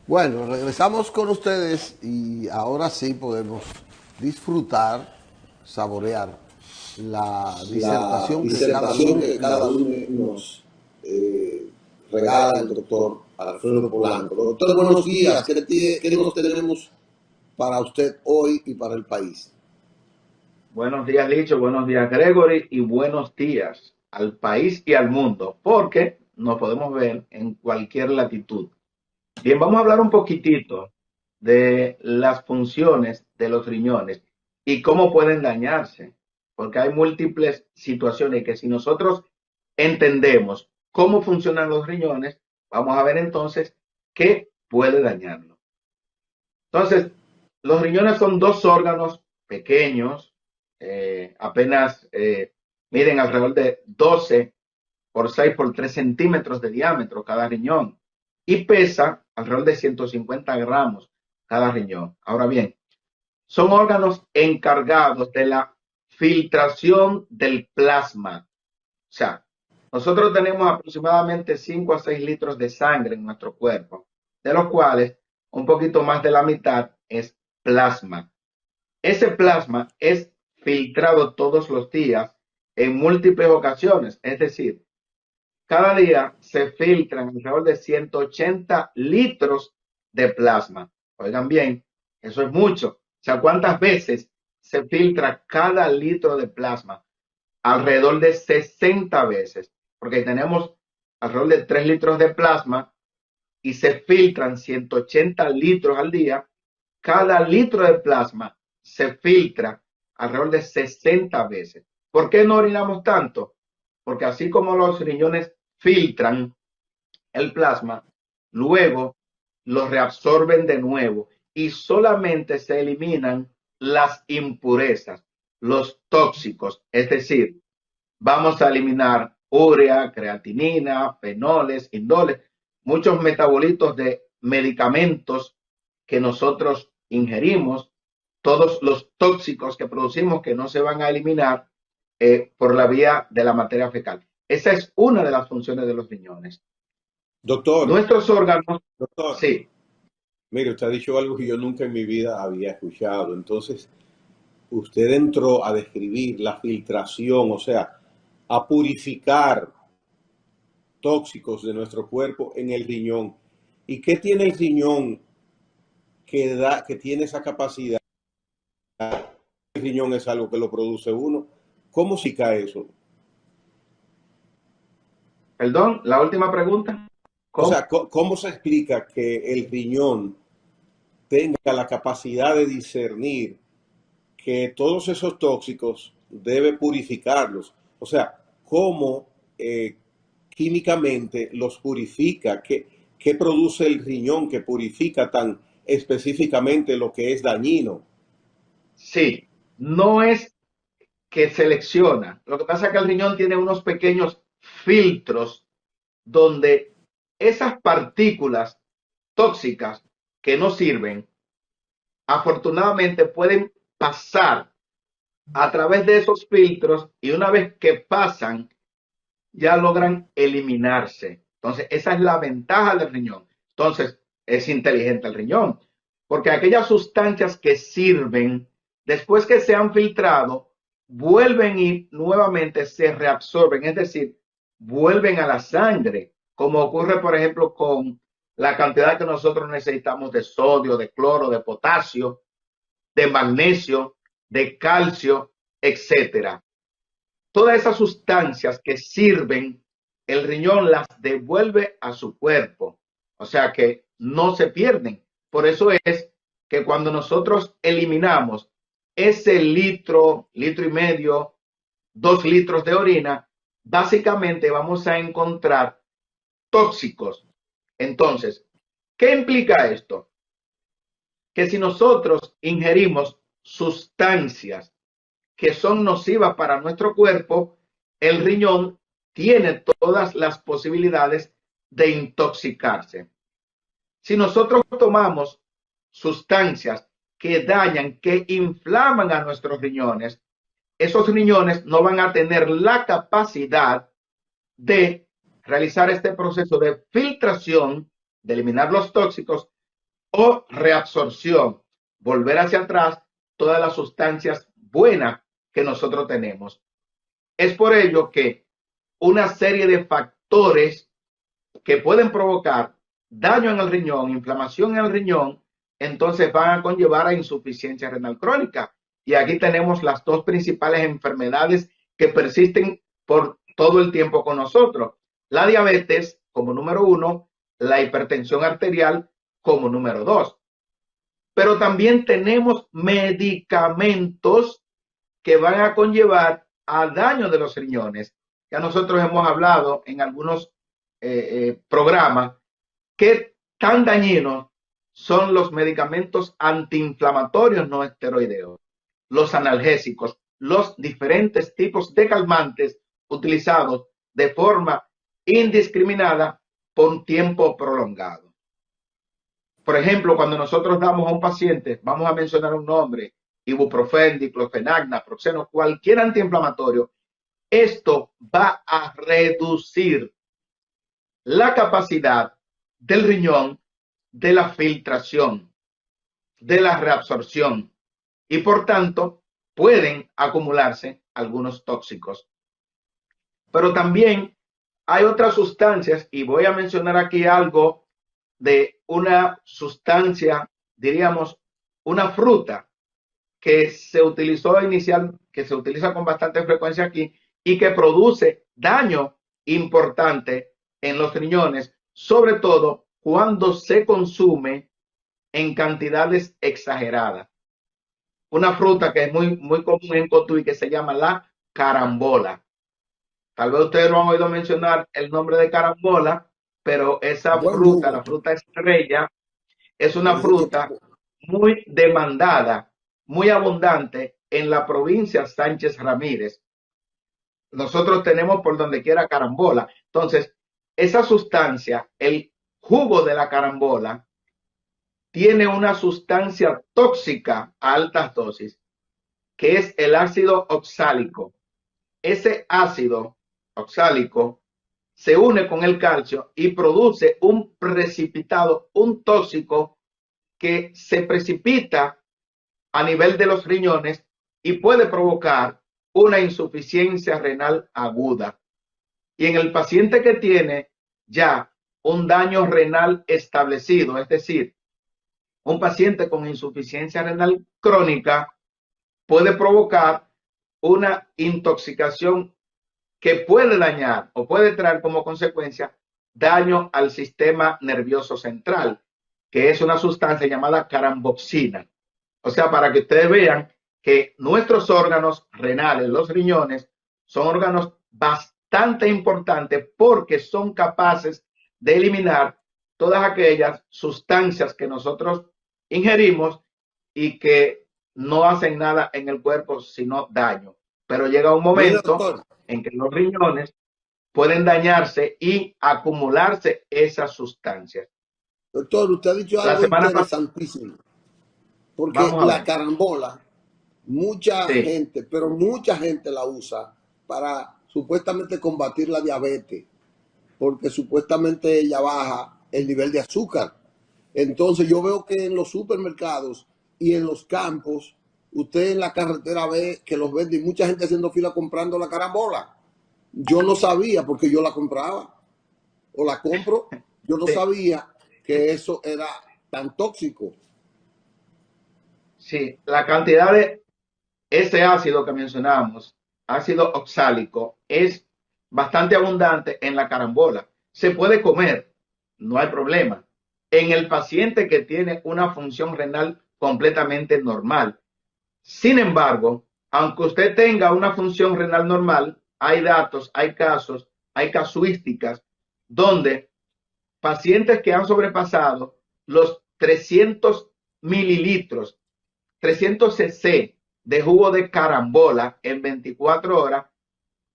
Bueno, regresamos con ustedes y ahora sí podemos disfrutar, saborear la La disertación que cada disertación que lunes cada lunes nos eh, regala el doctor Alfredo Polanco. Doctor, buenos días. ¿Qué nos tenemos para usted hoy y para el país? Buenos días, Licho, buenos días, Gregory, y buenos días al país y al mundo, porque nos podemos ver en cualquier latitud. Bien, vamos a hablar un poquitito de las funciones de los riñones y cómo pueden dañarse, porque hay múltiples situaciones que si nosotros entendemos cómo funcionan los riñones, vamos a ver entonces qué puede dañarlo. Entonces, los riñones son dos órganos pequeños, apenas miden alrededor de 12 por 6 por 3 centímetros de diámetro cada riñón y pesa alrededor de 150 gramos cada riñón. Ahora bien, son órganos encargados de la filtración del plasma. O sea, nosotros tenemos aproximadamente 5 a 6 litros de sangre en nuestro cuerpo, de los cuales un poquito más de la mitad es plasma. Ese plasma es filtrado todos los días en múltiples ocasiones, es decir, cada día se filtran alrededor de 180 litros de plasma. Oigan bien, eso es mucho. O sea, ¿cuántas veces se filtra cada litro de plasma? Alrededor de 60 veces, porque tenemos alrededor de 3 litros de plasma y se filtran 180 litros al día. Cada litro de plasma se filtra alrededor de 60 veces. ¿Por qué no orinamos tanto? Porque así como los riñones filtran el plasma, luego lo reabsorben de nuevo y solamente se eliminan las impurezas, los tóxicos, es decir, vamos a eliminar urea, creatinina, fenoles, indoles, muchos metabolitos de medicamentos que nosotros ingerimos, todos los tóxicos que producimos que no se van a eliminar por la vía de la materia fecal. Esa es una de las funciones de los riñones. Doctor, Nuestros órganos, doctor, sí, mire, usted ha dicho algo que yo nunca en mi vida había escuchado. Entonces, usted entró a describir la filtración, o sea, a purificar tóxicos de nuestro cuerpo en el riñón. ¿Y qué tiene el riñón que tiene esa capacidad? El riñón es algo que lo produce uno. ¿Cómo si cae eso? perdón, la última pregunta. O ¿Cómo? sea, ¿cómo se explica que el riñón tenga la capacidad de discernir que todos esos tóxicos debe purificarlos? O sea, ¿cómo químicamente los purifica? ¿Qué produce el riñón que purifica tan específicamente lo que es dañino? Sí, no es que selecciona. Lo que pasa es que el riñón tiene unos pequeños filtros donde esas partículas tóxicas que no sirven, afortunadamente pueden pasar a través de esos filtros y una vez que pasan, ya logran eliminarse. Entonces, esa es la ventaja del riñón. Entonces, es inteligente el riñón, porque aquellas sustancias que sirven, después que se han filtrado, vuelven y nuevamente se reabsorben, es decir, vuelven a la sangre, como ocurre, por ejemplo, con la cantidad que nosotros necesitamos de sodio, de cloro, de potasio, de magnesio, de calcio, etcétera. Todas esas sustancias que sirven, el riñón las devuelve a su cuerpo. O sea que no se pierden. Por eso es que cuando nosotros eliminamos ese litro, litro y medio, 2 litros de orina, básicamente vamos a encontrar tóxicos. Entonces, ¿qué implica esto? Que si nosotros ingerimos sustancias que son nocivas para nuestro cuerpo, el riñón tiene todas las posibilidades de intoxicarse. Si nosotros tomamos sustancias que dañan, que inflaman a nuestros riñones, esos riñones no van a tener la capacidad de realizar este proceso de filtración, de eliminar los tóxicos, o reabsorción, volver hacia atrás todas las sustancias buenas que nosotros tenemos. Es por ello que una serie de factores que pueden provocar daño en el riñón, inflamación en el riñón, entonces van a conllevar a insuficiencia renal crónica. Y aquí tenemos las dos principales enfermedades que persisten por todo el tiempo con nosotros. La diabetes como número 1, la hipertensión arterial como número 2. Pero también tenemos medicamentos que van a conllevar a daño de los riñones. Ya nosotros hemos hablado en algunos programas qué tan dañinos son los medicamentos antiinflamatorios no esteroideos, los analgésicos, los diferentes tipos de calmantes utilizados de forma indiscriminada por un tiempo prolongado. Por ejemplo, cuando nosotros damos a un paciente, vamos a mencionar un nombre, ibuprofeno, diclofenac, naproxeno, cualquier antiinflamatorio, esto va a reducir la capacidad del riñón de la filtración, de la reabsorción, y por tanto pueden acumularse algunos tóxicos. Pero también hay otras sustancias, y voy a mencionar aquí algo de una sustancia, diríamos, una fruta que se utiliza con bastante frecuencia aquí y que produce daño importante en los riñones, sobre todo cuando se consume en cantidades exageradas. Una fruta que es muy común en Cotuí que se llama la carambola. Tal vez ustedes no han oído mencionar el nombre de carambola, pero esa Buen fruta, jugo. la fruta estrella, es una Ese que fruta muy demandada, muy abundante en la provincia Sánchez Ramírez. Nosotros tenemos por donde quiera carambola. Entonces, esa sustancia, el jugo de la carambola, tiene una sustancia tóxica a altas dosis, que es el ácido oxálico. Ese ácido oxálico se une con el calcio y produce un precipitado, un tóxico que se precipita a nivel de los riñones y puede provocar una insuficiencia renal aguda. Y en el paciente que tiene ya un daño renal establecido, es decir, un paciente con insuficiencia renal crónica, puede provocar una intoxicación que puede dañar o puede traer como consecuencia daño al sistema nervioso central, que es una sustancia llamada caramboxina. O sea, para que ustedes vean que nuestros órganos renales, los riñones, son órganos bastante importantes porque son capaces de eliminar todas aquellas sustancias que nosotros ingerimos y que no hacen nada en el cuerpo sino daño. Pero llega un Mire, momento doctor, en que los riñones pueden dañarse y acumularse esas sustancias. doctor, usted ha dicho La algo semana pasada, interesantísimo, porque vamos a la ver. carambola, mucha Sí, gente, pero mucha gente la usa para supuestamente combatir la diabetes, porque supuestamente ella baja el nivel de azúcar. Entonces yo veo que en los supermercados y en los campos, usted en la carretera ve que los venden y mucha gente haciendo fila comprando la carambola. Yo no sabía porque yo la compraba o la compro. Yo no sí, sabía que eso era tan tóxico. sí. La cantidad de ese ácido que mencionamos, ácido oxálico, es bastante abundante en la carambola. Se puede comer, no hay problema. En el paciente que tiene una función renal completamente normal. Sin embargo, aunque usted tenga una función renal normal, hay datos, hay casos, hay casuísticas donde pacientes que han sobrepasado los 300 mililitros, 300 cc de jugo de carambola en 24 horas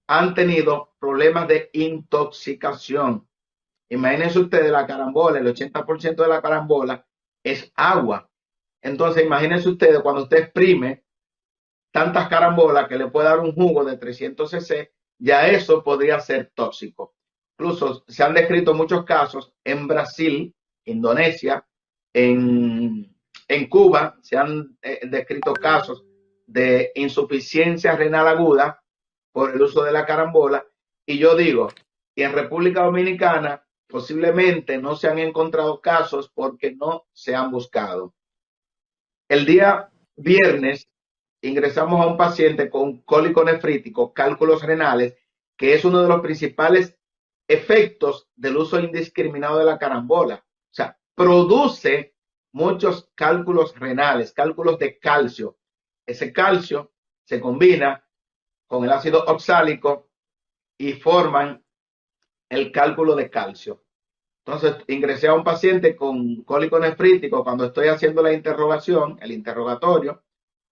han tenido problemas de intoxicación. Imagínense ustedes la carambola, el 80% de la carambola es agua. Entonces, imagínense ustedes cuando usted exprime tantas carambolas que le puede dar un jugo de 300 cc, ya eso podría ser tóxico. Incluso se han descrito muchos casos en Brasil, Indonesia, En Cuba se han descrito casos de insuficiencia renal aguda por el uso de la carambola. Y yo digo, y en República Dominicana posiblemente no se han encontrado casos porque no se han buscado. El día viernes ingresamos a un paciente con cólico nefrítico, cálculos renales, que es uno de los principales efectos del uso indiscriminado de la carambola. O sea, produce muchos cálculos renales, cálculos de calcio. Ese calcio se combina con el ácido oxálico y forman el cálculo de calcio. Entonces, ingresé a un paciente con cólico nefrítico. Cuando estoy haciendo la interrogación, el interrogatorio,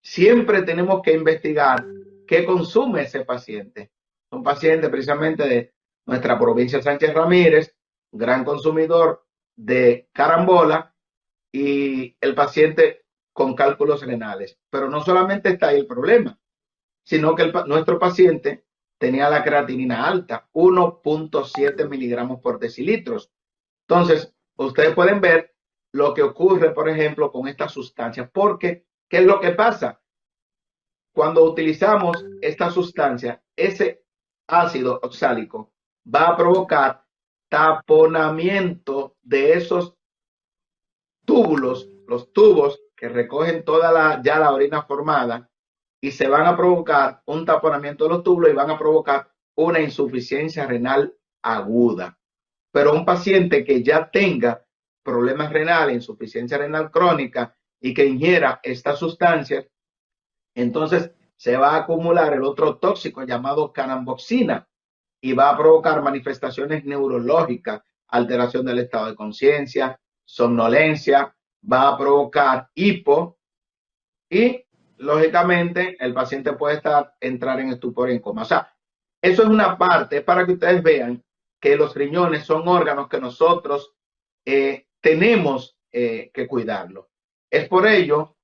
siempre tenemos que investigar qué consume ese paciente. Un paciente precisamente de nuestra provincia Sánchez Ramírez, gran consumidor de carambola, y el paciente con cálculos renales. Pero no solamente está ahí el problema, sino que nuestro paciente tenía la creatinina alta, 1.7 miligramos por decilitros. Entonces, ustedes pueden ver lo que ocurre, por ejemplo, con esta sustancia, porque ¿qué es lo que pasa? Cuando utilizamos esta sustancia, ese ácido oxálico va a provocar taponamiento de esos túbulos, los tubos que recogen toda la orina formada, y se van a provocar un taponamiento de los túbulos y van a provocar una insuficiencia renal aguda. Pero un paciente que ya tenga problemas renales, insuficiencia renal crónica y que ingiera estas sustancias, entonces se va a acumular el otro tóxico llamado canamboxina y va a provocar manifestaciones neurológicas, alteración del estado de conciencia, somnolencia, va a provocar hipo y, lógicamente, el paciente puede entrar en estupor y en coma. O sea, eso es una parte para que ustedes vean que los riñones son órganos que nosotros tenemos que cuidarlos. Es por ello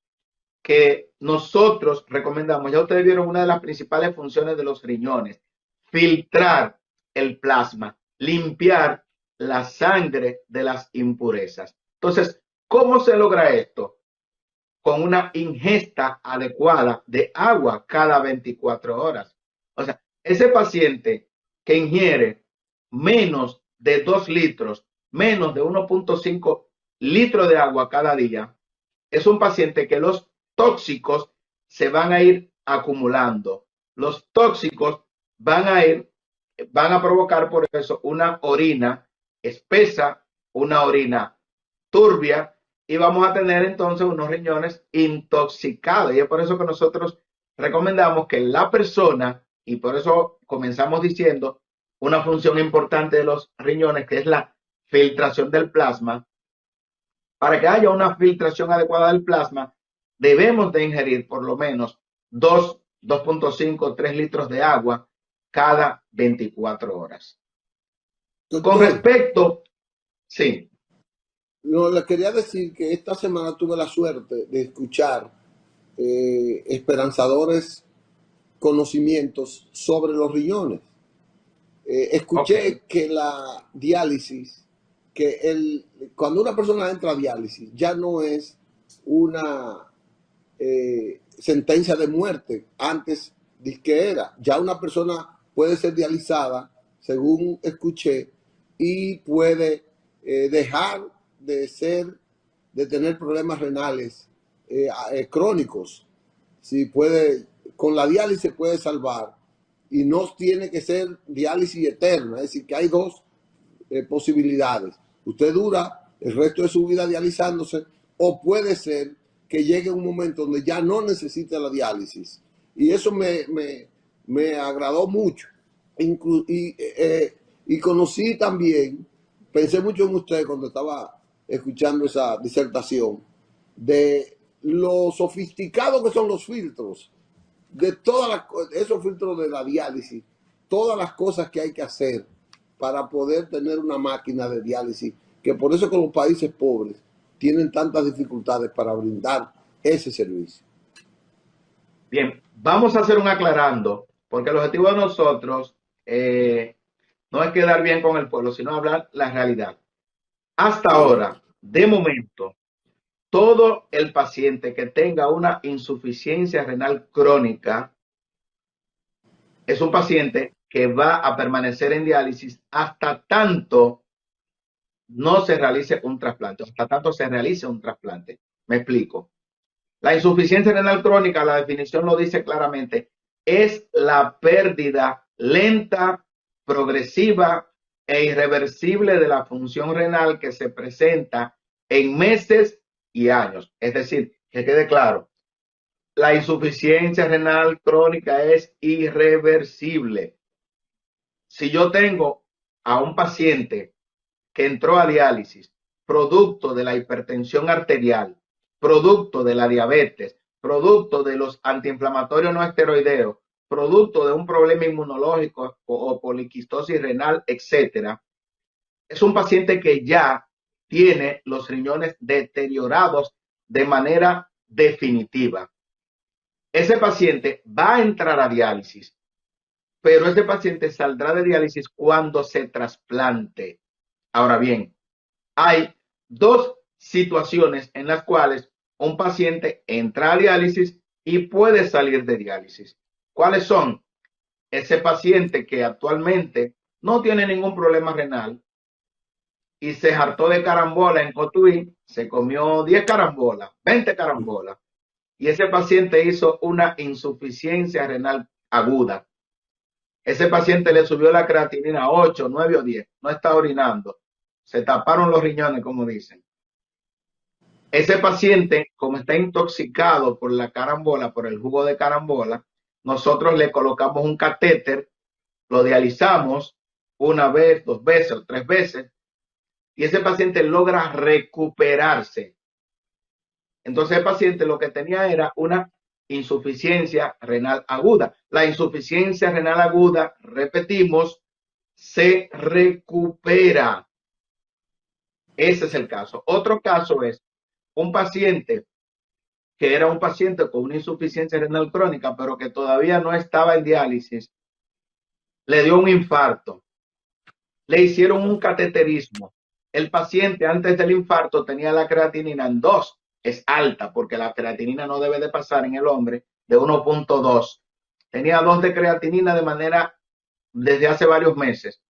que nosotros recomendamos, ya ustedes vieron una de las principales funciones de los riñones, filtrar el plasma, limpiar la sangre de las impurezas. Entonces, ¿cómo se logra esto? Con una ingesta adecuada de agua cada 24 horas. O sea, ese paciente que ingiere menos de 2 litros, menos de 1.5 litros de agua cada día, es un paciente que los tóxicos se van a ir acumulando. Los tóxicos van a provocar por eso una orina espesa, una orina turbia, y vamos a tener entonces unos riñones intoxicados. Y es por eso que nosotros recomendamos que la persona, y por eso comenzamos diciendo una función importante de los riñones, que es la filtración del plasma. Para que haya una filtración adecuada del plasma, debemos de ingerir por lo menos 2.5, 3 litros de agua cada 24 horas. Doctor, Con respecto, sí. No, le quería decir que esta semana tuve la suerte de escuchar esperanzadores conocimientos sobre los riñones. Escuché que la diálisis, cuando una persona entra a diálisis, ya no es una sentencia de muerte. Antes de que era, ya una persona puede ser dializada, según escuché, y puede dejar de tener problemas renales crónicos. Si puede, con la diálisis puede salvar, y no tiene que ser diálisis eterna, es decir, que hay dos posibilidades. Usted dura el resto de su vida dializándose, o puede ser que llegue un momento donde ya no necesite la diálisis. Y eso me agradó mucho. Y conocí también, pensé mucho en usted cuando estaba escuchando esa disertación, de lo sofisticado que son los filtros, de esos filtros de la diálisis, todas las cosas que hay que hacer para poder tener una máquina de diálisis, que por eso que los países pobres tienen tantas dificultades para brindar ese servicio. Bien, vamos a hacer un aclarando, porque el objetivo de nosotros no es quedar bien con el pueblo, sino hablar la realidad. Hasta ahora, de momento, todo el paciente que tenga una insuficiencia renal crónica es un paciente que va a permanecer en diálisis hasta tanto no se realice un trasplante, hasta tanto se realice un trasplante. Me explico. La insuficiencia renal crónica, la definición lo dice claramente, es la pérdida lenta, progresiva e irreversible de la función renal que se presenta en meses y años. Es decir, que quede claro, la insuficiencia renal crónica es irreversible. Si yo tengo a un paciente que entró a diálisis, producto de la hipertensión arterial, producto de la diabetes, producto de los antiinflamatorios no esteroideos, producto de un problema inmunológico o poliquistosis renal, etcétera, es un paciente que ya tiene los riñones deteriorados de manera definitiva. Ese paciente va a entrar a diálisis, pero ese paciente saldrá de diálisis cuando se trasplante. Ahora bien, hay dos situaciones en las cuales un paciente entra a diálisis y puede salir de diálisis. ¿Cuáles son? Ese paciente que actualmente no tiene ningún problema renal y se hartó de carambola en Cotuí, se comió 10 carambolas, 20 carambolas, y ese paciente hizo una insuficiencia renal aguda. Ese paciente le subió la creatinina a 8, 9 o 10, no está orinando. Se taparon los riñones, como dicen. Ese paciente, como está intoxicado por la carambola, por el jugo de carambola, nosotros le colocamos un catéter, lo dializamos una vez, 2 veces o 3 veces, y ese paciente logra recuperarse. Entonces el paciente lo que tenía era una insuficiencia renal aguda. La insuficiencia renal aguda, repetimos, se recupera. Ese es el caso. Otro caso es un paciente que era un paciente con una insuficiencia renal crónica, pero que todavía no estaba en diálisis. Le dio un infarto. Le hicieron un cateterismo. El paciente antes del infarto tenía la creatinina en 2. Es alta porque la creatinina no debe de pasar en el hombre de 1.2. Tenía 2 de creatinina de manera desde hace varios meses.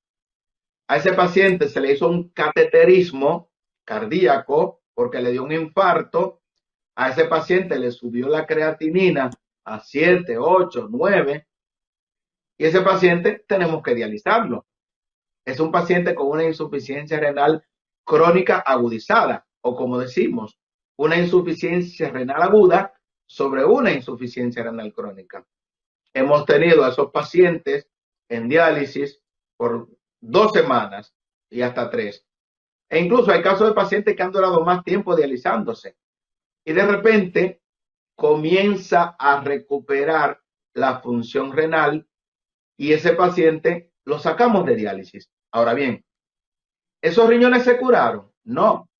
A ese paciente se le hizo un cateterismo cardíaco porque le dio un infarto. A ese paciente le subió la creatinina a 7, 8, 9. Y ese paciente tenemos que dializarlo. Es un paciente con una insuficiencia renal crónica agudizada, o como decimos, una insuficiencia renal aguda sobre una insuficiencia renal crónica. Hemos tenido a esos pacientes en diálisis por 2 semanas y hasta 3. E incluso hay casos de pacientes que han durado más tiempo dializándose. Y de repente comienza a recuperar la función renal y ese paciente lo sacamos de diálisis. Ahora bien, ¿esos riñones se curaron? No.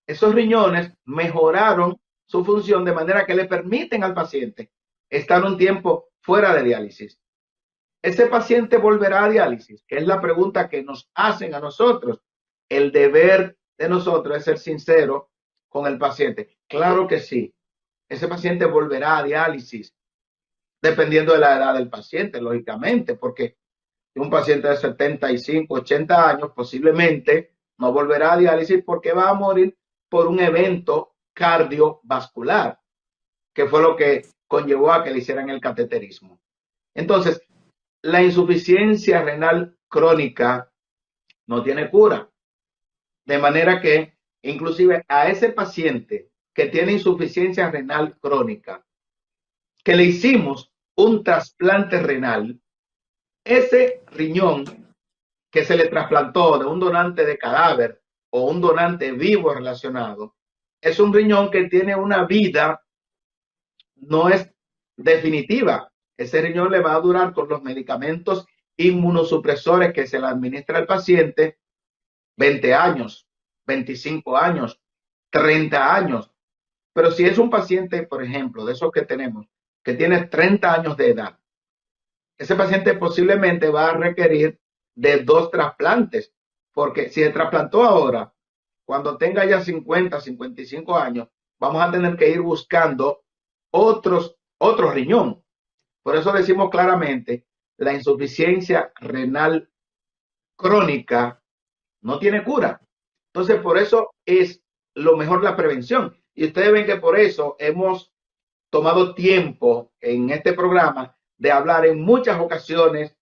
Esos riñones mejoraron su función de manera que le permiten al paciente estar un tiempo fuera de diálisis. ¿Ese paciente volverá a diálisis? Que es la pregunta que nos hacen a nosotros. El deber de nosotros es ser sincero con el paciente. Claro que sí. Ese paciente volverá a diálisis, dependiendo de la edad del paciente, lógicamente, porque un paciente de 75, 80 años posiblemente no volverá a diálisis porque va a morir por un evento cardiovascular, que fue lo que conllevó a que le hicieran el cateterismo. Entonces, la insuficiencia renal crónica no tiene cura. De manera que, inclusive a ese paciente que tiene insuficiencia renal crónica, que le hicimos un trasplante renal, ese riñón que se le trasplantó de un donante de cadáver o un donante vivo relacionado, es un riñón que tiene una vida, no es definitiva. Ese riñón le va a durar con los medicamentos inmunosupresores que se le administra al paciente 20 años, 25 años, 30 años. Pero si es un paciente, por ejemplo, de esos que tenemos, que tiene 30 años de edad, ese paciente posiblemente va a requerir de 2 trasplantes, porque si se trasplantó ahora, cuando tenga ya 50, 55 años, vamos a tener que ir buscando otro riñón. Por eso decimos claramente, la insuficiencia renal crónica no tiene cura. Entonces, por eso es lo mejor la prevención. Y ustedes ven que por eso hemos tomado tiempo en este programa de hablar en muchas ocasiones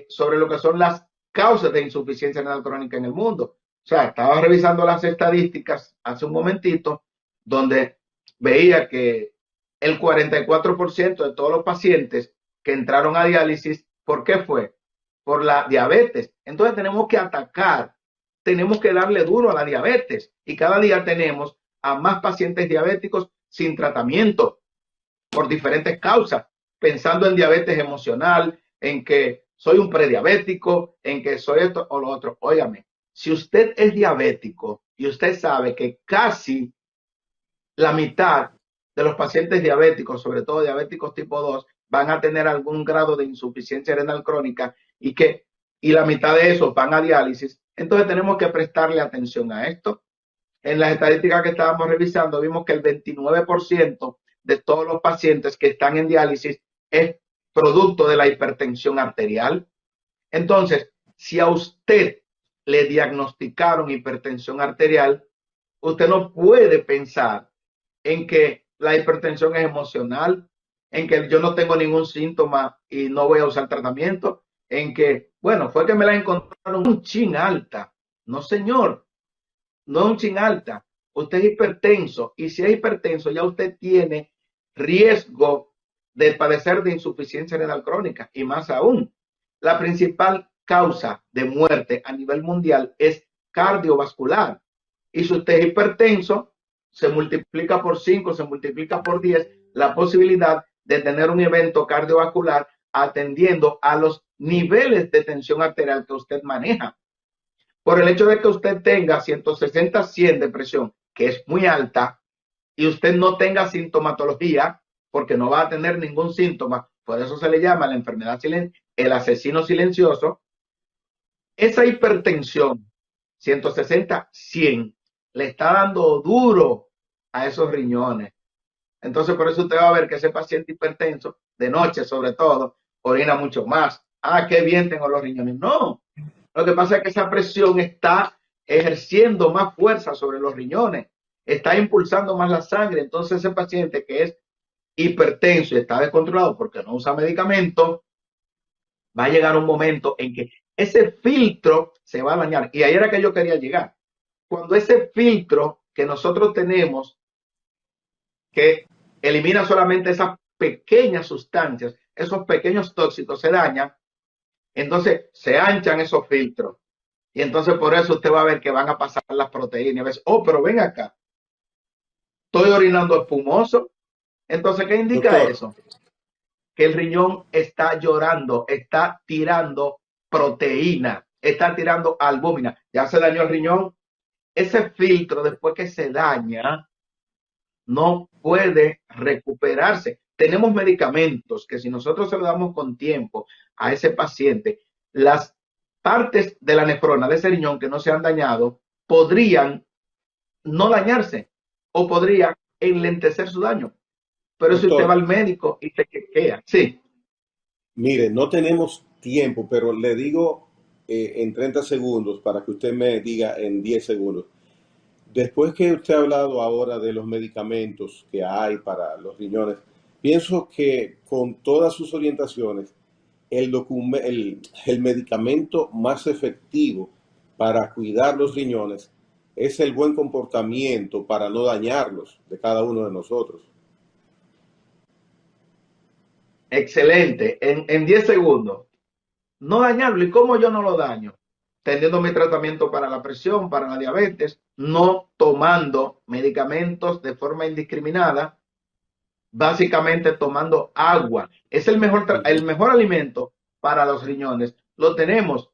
sobre lo que son las causas de insuficiencia renal crónica en el mundo. O sea, estaba revisando las estadísticas hace un momentito, donde veía que el 44% de todos los pacientes que entraron a diálisis, ¿por qué fue? Por la diabetes. Entonces tenemos que atacar, tenemos que darle duro a la diabetes, y cada día tenemos a más pacientes diabéticos sin tratamiento por diferentes causas, pensando en diabetes emocional, en que soy un prediabético, en que soy esto o lo otro. Óigame, si usted es diabético y usted sabe que casi la mitad de los pacientes diabéticos, sobre todo diabéticos tipo 2, van a tener algún grado de insuficiencia renal crónica y la mitad de esos van a diálisis, entonces tenemos que prestarle atención a esto. En las estadísticas que estábamos revisando, vimos que el 29% de todos los pacientes que están en diálisis es producto de la hipertensión arterial. Entonces, si a usted le diagnosticaron hipertensión arterial, usted no puede pensar en que la hipertensión es emocional, en que yo no tengo ningún síntoma y no voy a usar tratamiento, en que, bueno, fue que me la encontraron un chin alta. No, señor, no es un chin alta. Usted es hipertenso, y si es hipertenso ya usted tiene riesgo de padecer de insuficiencia renal crónica, y más aún, la principal causa de muerte a nivel mundial es cardiovascular. Y si usted es hipertenso, se multiplica por 5, se multiplica por 10 la posibilidad de tener un evento cardiovascular atendiendo a los niveles de tensión arterial que usted maneja. Por el hecho de que usted tenga 160/100 de presión, que es muy alta, y usted no tenga sintomatología, porque no va a tener ningún síntoma, por eso se le llama la enfermedad el asesino silencioso. Esa hipertensión 160/100 le está dando duro a esos riñones. Entonces, por eso usted va a ver que ese paciente hipertenso, de noche sobre todo, orina mucho más. Ah, qué bien tengo los riñones. No, lo que pasa es que esa presión está ejerciendo más fuerza sobre los riñones, está impulsando más la sangre. Entonces, ese paciente que es hipertenso y está descontrolado porque no usa medicamentos, va a llegar un momento en que ese filtro se va a dañar. Y ahí era que yo quería llegar. Cuando ese filtro que nosotros tenemos, que elimina solamente esas pequeñas sustancias, esos pequeños tóxicos, se dañan, entonces se anchan esos filtros. Y entonces por eso usted va a ver que van a pasar las proteínas. A veces, oh, pero ven acá, estoy orinando espumoso. Entonces, ¿qué indica Doctor, eso? Que el riñón está llorando, está tirando proteína, está tirando albúmina. Ya se dañó el riñón. Ese filtro, después que se daña, no puede recuperarse. Tenemos medicamentos que si nosotros se lo damos con tiempo a ese paciente, las partes de la nefrona de ese riñón que no se han dañado podrían no dañarse o podrían enlentecer su daño. Pero si usted va doctor, al médico y se queja, sí. mire, no tenemos tiempo, pero le digo en 30 segundos para que usted me diga en 10 segundos. Después que usted ha hablado ahora de los medicamentos que hay para los riñones, pienso que con todas sus orientaciones, el medicamento más efectivo para cuidar los riñones es el buen comportamiento para no dañarlos de cada uno de nosotros. Excelente. En 10 segundos. No dañarlo. ¿Y cómo yo no lo daño? Teniendo mi tratamiento para la presión, para la diabetes, no tomando medicamentos de forma indiscriminada, básicamente tomando agua. Es el mejor alimento para los riñones. Lo tenemos.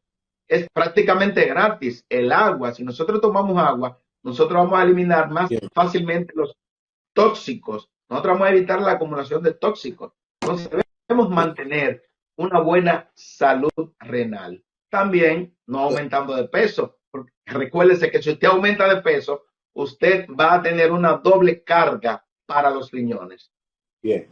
Es prácticamente gratis el agua. Si nosotros tomamos agua, nosotros vamos a eliminar más Bien. fácilmente los tóxicos. Nosotros vamos a evitar la acumulación de tóxicos. Entonces debemos mantener una buena salud renal. También no aumentando de peso. Porque recuérdese que si usted aumenta de peso, usted va a tener una doble carga para los riñones. Bien.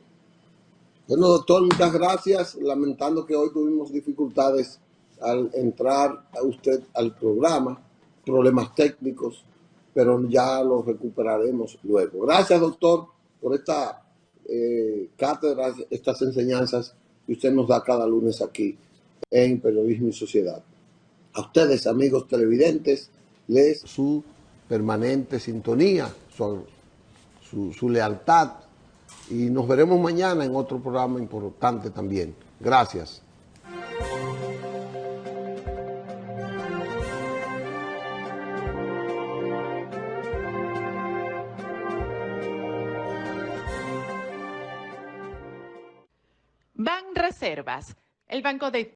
Bueno, doctor, muchas gracias. Lamentando que hoy tuvimos dificultades al entrar a usted al programa, problemas técnicos, pero ya los recuperaremos luego. Gracias, doctor, por esta cátedra, estas enseñanzas que usted nos da cada lunes aquí en Periodismo y Sociedad. A ustedes, amigos televidentes, les su permanente sintonía, su lealtad, y nos veremos mañana en otro programa importante también. Gracias. Banreservas, el banco de